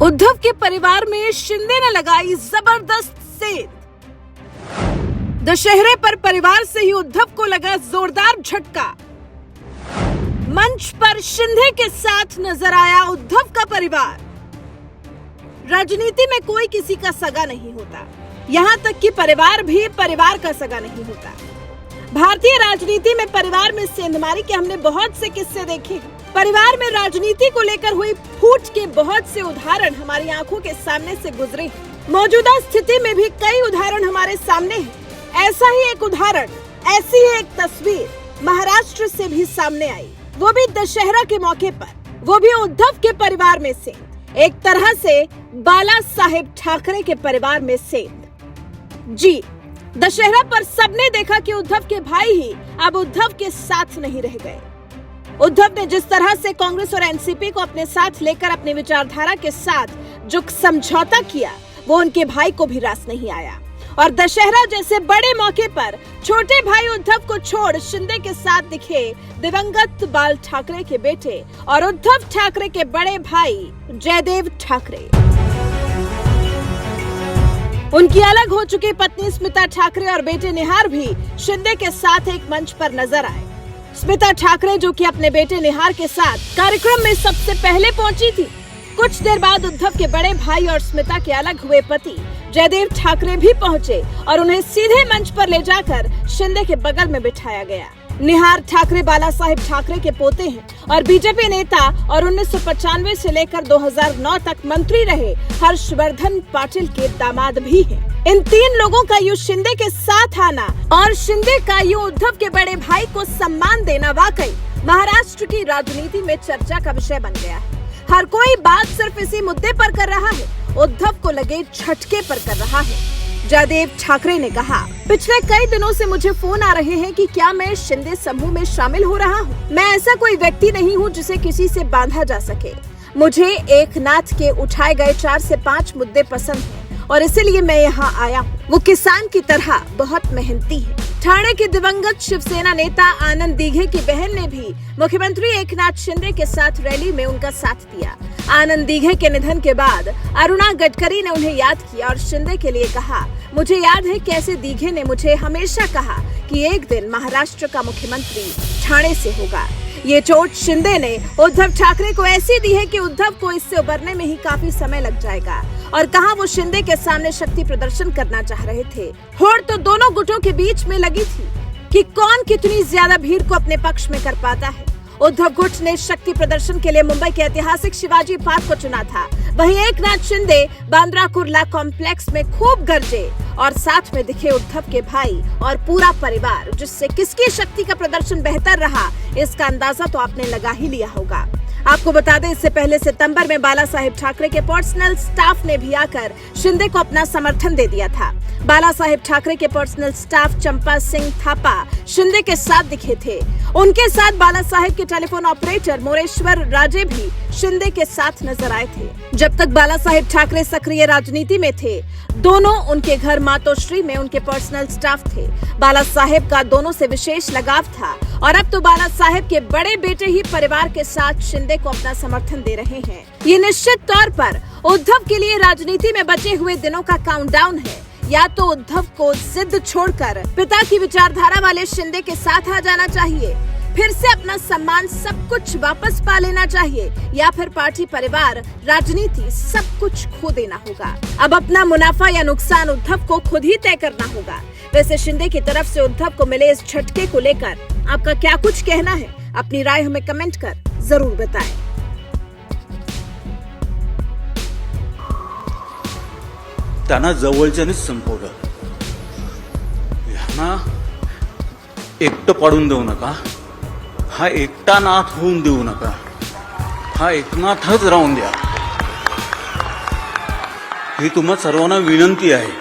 उद्धव के परिवार में शिंदे ने लगाई जबरदस्त सेंध। दशहरे पर परिवार से ही उद्धव को लगा जोरदार झटका। मंच पर शिंदे के साथ नजर आया उद्धव का परिवार। राजनीति में कोई किसी का सगा नहीं होता, यहाँ तक कि परिवार भी परिवार का सगा नहीं होता। भारतीय राजनीति में परिवार में सेंधमारी के हमने बहुत से किस्से देखे हैं। परिवार में राजनीति को लेकर हुई फूट के बहुत से उदाहरण हमारी आंखों के सामने से गुजरे हैं। मौजूदा स्थिति में भी कई उदाहरण हमारे सामने हैं। ऐसा ही एक उदाहरण, ऐसी ही एक तस्वीर महाराष्ट्र से भी सामने आई, वो भी दशहरा के मौके पर, वो भी उद्धव के परिवार में से, एक तरह से बाला साहेब ठाकरे के परिवार में सेंध। जी, दशहरा पर सबने देखा कि उद्धव के भाई ही अब उद्धव के साथ नहीं रह गए। उद्धव ने जिस तरह से कांग्रेस और एनसीपी को अपने साथ लेकर अपनी विचारधारा के साथ जो समझौता किया, वो उनके भाई को भी रास नहीं आया। और दशहरा जैसे बड़े मौके पर छोटे भाई उद्धव को छोड़ शिंदे के साथ दिखे दिवंगत बाल ठाकरे के बेटे और उद्धव ठाकरे के बड़े भाई जयदेव ठाकरे। उनकी अलग हो चुकी पत्नी स्मिता ठाकरे और बेटे निहार भी शिंदे के साथ एक मंच पर नजर आए। स्मिता ठाकरे, जो कि अपने बेटे निहार के साथ कार्यक्रम में सबसे पहले पहुंची थी। कुछ देर बाद उद्धव के बड़े भाई और स्मिता के अलग हुए पति जयदेव ठाकरे भी पहुंचे और उन्हें सीधे मंच पर ले जाकर शिंदे के बगल में बिठाया गया। निहार ठाकरे बाला साहेब ठाकरे के पोते हैं और बीजेपी नेता और 1995 से लेकर 2009 तक मंत्री रहे हर्षवर्धन पाटिल के दामाद भी हैं। इन तीन लोगों का यूं शिंदे के साथ आना और शिंदे का यूं उद्धव के बड़े भाई को सम्मान देना वाकई महाराष्ट्र की राजनीति में चर्चा का विषय बन गया है। हर कोई बात सिर्फ इसी मुद्दे पर कर रहा है, उद्धव को लगे झटके पर कर रहा है। जयदेव ठाकरे ने कहा, पिछले कई दिनों से मुझे फोन आ रहे हैं कि क्या मैं शिंदे समूह में शामिल हो रहा हूँ। मैं ऐसा कोई व्यक्ति नहीं हूँ जिसे किसी से बांधा जा सके। मुझे एक नाथ के उठाए गए 4 से 5 मुद्दे पसंद हैं और इसीलिए मैं यहाँ आया हूँ। वो किसान की तरह बहुत मेहनती है। ठाणे के दिवंगत शिवसेना नेता आनंद दीघे की बहन ने भी मुख्यमंत्री एकनाथ शिंदे के साथ रैली में उनका साथ दिया। आनंद दीघे के निधन के बाद अरुणा गडकरी ने उन्हें याद किया और शिंदे के लिए कहा, मुझे याद है कैसे दीघे ने मुझे हमेशा कहा कि एक दिन महाराष्ट्र का मुख्यमंत्री ठाणे से होगा। ये चोट शिंदे ने उद्धव ठाकरे को ऐसी दी है कि उद्धव को इससे उबरने में ही काफी समय लग जाएगा। और कहां वो शिंदे के सामने शक्ति प्रदर्शन करना चाह रहे थे। होड़ तो दोनों गुटों के बीच में लगी थी कि कौन कितनी ज्यादा भीड़ को अपने पक्ष में कर पाता है। उद्धव गुट ने शक्ति प्रदर्शन के लिए मुंबई के ऐतिहासिक शिवाजी पार्क को चुना था। वहीं एकनाथ शिंदे बांद्रा कुर्ला कॉम्प्लेक्स में खूब गरजे और साथ में दिखे उद्धव के भाई और पूरा परिवार, जिससे किसकी शक्ति का प्रदर्शन बेहतर रहा इसका अंदाजा तो आपने लगा ही लिया होगा। आपको बता दें, इससे पहले सितंबर में बाला साहेब ठाकरे के पर्सनल स्टाफ ने भी आकर शिंदे को अपना समर्थन दे दिया था। बाला साहेब ठाकरे के पर्सनल स्टाफ चंपा सिंह थापा शिंदे के साथ दिखे थे। उनके साथ बाला साहेब के टेलीफोन ऑपरेटर मोरेश्वर राजे भी शिंदे के साथ नजर आए थे। जब तक बाला साहेब ठाकरे सक्रिय राजनीति में थे, दोनों उनके घर मातोश्री में उनके पर्सनल स्टाफ थे। बाला साहेब का दोनों से विशेष लगाव था और अब तो बाला साहेब के बड़े बेटे ही परिवार के साथ शिंदे को अपना समर्थन दे रहे हैं। ये निश्चित तौर पर उद्धव के लिए राजनीति में बचे हुए दिनों का काउंटडाउन है। या तो उद्धव को जिद छोड़कर पिता की विचारधारा वाले शिंदे के साथ आ जाना चाहिए, फिर से अपना सम्मान सब कुछ वापस पा लेना चाहिए, या फिर पार्टी, परिवार, राजनीति सब कुछ खो देना होगा। अब अपना मुनाफा या नुकसान उद्धव को खुद ही तय करना होगा। वैसे शिंदे की तरफ से उद्धव को मिले इस झटके को लेकर आपका क्या कुछ कहना है? अपनी राय हमें कमेंट कर जरूर बताएं। त्यांना जवळच्यानेच संपवलं। ह्यांना एकटं पडून देऊ नका, हा एकटा नाथ होऊन देऊ नका, हा एकनाथच राहून द्या, ही तुम्हा सर्वांना विनंती आहे।